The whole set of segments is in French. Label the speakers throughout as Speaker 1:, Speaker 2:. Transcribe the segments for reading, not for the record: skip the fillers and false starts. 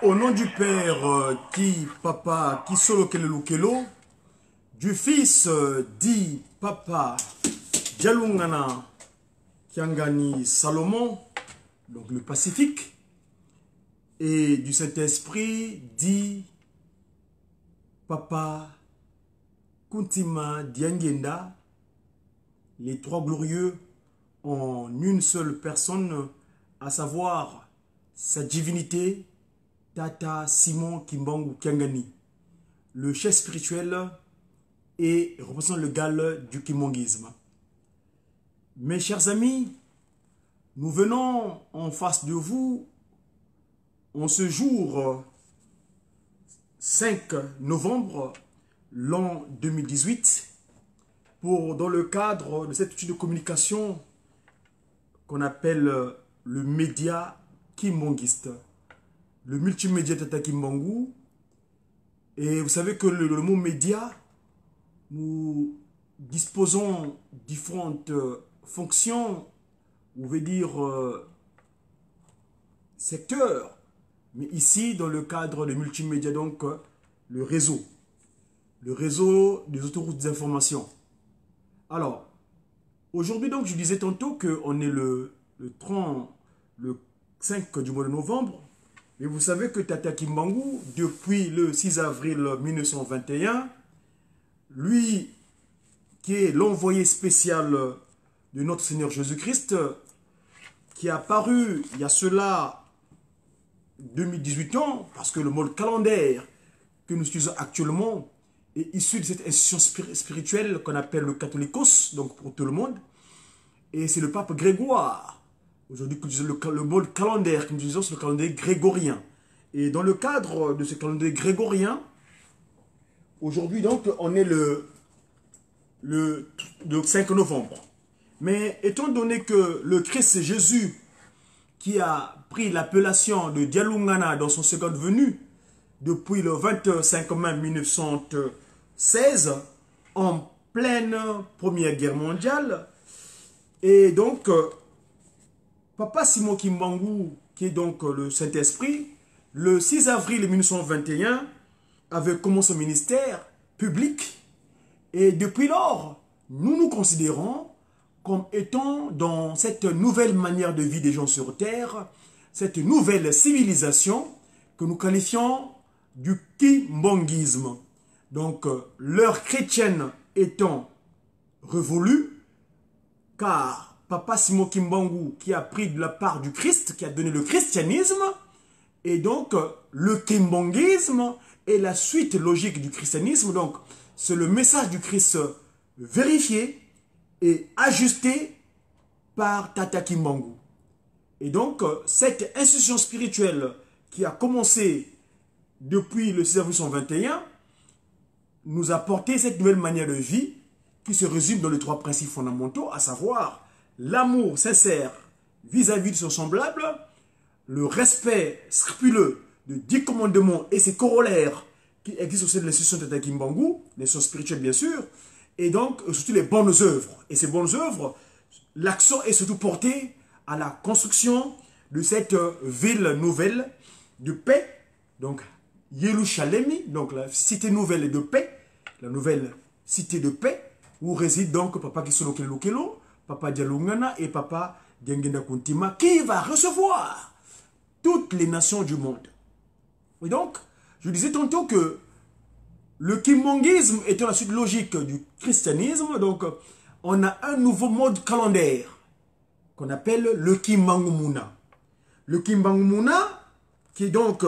Speaker 1: Au nom du Père, qui Papa, qui solo kelelo kelo, du Fils, dit Papa, Dialungana, Kiangani Salomon, donc le Pacifique, et du Saint-Esprit, dit Papa, Kuntima Diangenda, les trois glorieux en une seule personne, à savoir sa divinité, Tata Simon Kimbangu Kiangani, le chef spirituel et représentant le gal du kimbanguisme. Mes chers amis, nous venons en face de vous en ce jour 5 novembre l'an 2018 pour, dans le cadre de cette étude de communication qu'on appelle le média kimbanguiste, le multimédia Tata Kimbangu. Et vous savez que le mot média, nous disposons différentes fonctions, on veut dire secteurs, mais ici dans le cadre de multimédia, donc le réseau des autoroutes d'information. Alors, aujourd'hui donc je disais tantôt qu'on est le 5 du mois de novembre. Et vous savez que Tata Kimbangu, depuis le 6 avril 1921, lui qui est l'envoyé spécial de notre Seigneur Jésus-Christ, qui a apparu il y a cela 2018 ans, parce que le mode calendaire que nous utilisons actuellement est issu de cette institution spirituelle qu'on appelle le catholicos, donc pour tout le monde, et c'est le pape Grégoire. Aujourd'hui, le mode calendaire que nous utilisons, c'est le calendrier grégorien. Et dans le cadre de ce calendrier grégorien, aujourd'hui, donc, on est le 5 novembre. Mais étant donné que le Christ Jésus, qui a pris l'appellation de Dialungana dans son seconde venue, depuis le 25 mai 1916, en pleine Première Guerre mondiale, et donc, Papa Simon Kimbangu, qui est donc le Saint-Esprit, le 6 avril 1921, avait commencé son ministère public. Et depuis lors, nous nous considérons comme étant dans cette nouvelle manière de vie des gens sur Terre, cette nouvelle civilisation que nous qualifions du kimbanguisme. Donc, l'heure chrétienne étant révolue, car Papa Simon Kimbangu, qui a pris de la part du Christ, qui a donné le christianisme, et donc le kimbanguisme est la suite logique du christianisme. Donc, c'est le message du Christ vérifié et ajusté par Tata Kimbangu. Et donc, cette institution spirituelle qui a commencé depuis le 6 avril 1921 nous a porté cette nouvelle manière de vie qui se résume dans les trois principes fondamentaux, à savoir l'amour sincère vis-à-vis de son semblable, le respect scrupuleux de 10 commandements et ses corollaires qui existent au sein de l'institution de Tata Kimbangu, l'institution spirituelle bien sûr, et donc surtout les bonnes œuvres. Et ces bonnes œuvres, l'accent est surtout porté à la construction de cette ville nouvelle de paix, donc Yerushalemi, donc la cité nouvelle de paix, la nouvelle cité de paix, où réside donc Papa Kisolo Kelo, Papa Dialungana et Papa Diangenda Kuntima, qui va recevoir toutes les nations du monde. Et donc, je disais tantôt que le kimbanguisme étant la suite logique du christianisme, donc on a un nouveau mode calendaire qu'on appelle le Kimbangumuna. Le Kimbangumuna, qui est donc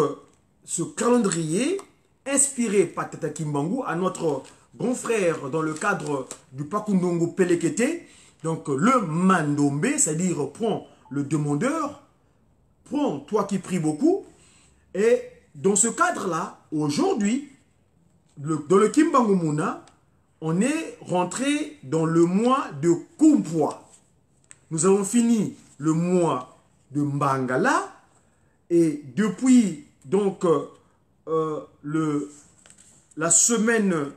Speaker 1: ce calendrier inspiré par Tata Kimbangu à notre grand frère dans le cadre du Pakundongo Pelekete, donc le Mandombe, c'est-à-dire prends le demandeur, prends toi qui pries beaucoup. Et dans ce cadre-là, aujourd'hui, dans le Kimbangumuna, on est rentré dans le mois de Kumpwa. Nous avons fini le mois de Mbangala et depuis donc la semaine,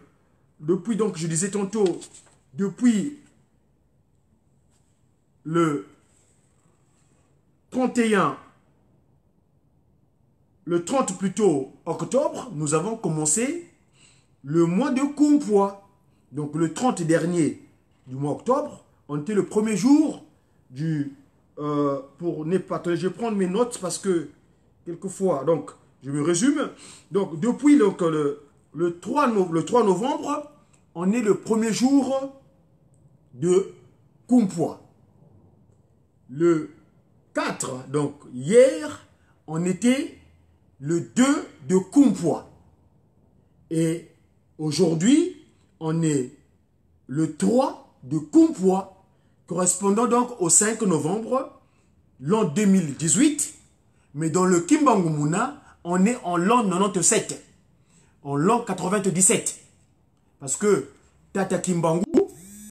Speaker 1: depuis donc je disais tantôt, depuis le 31 le 30 plutôt octobre, nous avons commencé le mois de Kumpoa. Donc le 30 dernier du mois octobre, on était le premier jour du... pour ne pas... Attendez, je vais prendre mes notes parce que quelquefois, donc je me résume. Donc depuis donc, le 3 novembre, on est le premier jour de Kumpoa. Le 4, donc hier, on était le 2 de Kumpoa. Et aujourd'hui, on est le 3 de Kumpoa, correspondant donc au 5 novembre, l'an 2018. Mais dans le Kimbangu Muna, on est en l'an 97, en l'an 97. Parce que Tata Kimbangu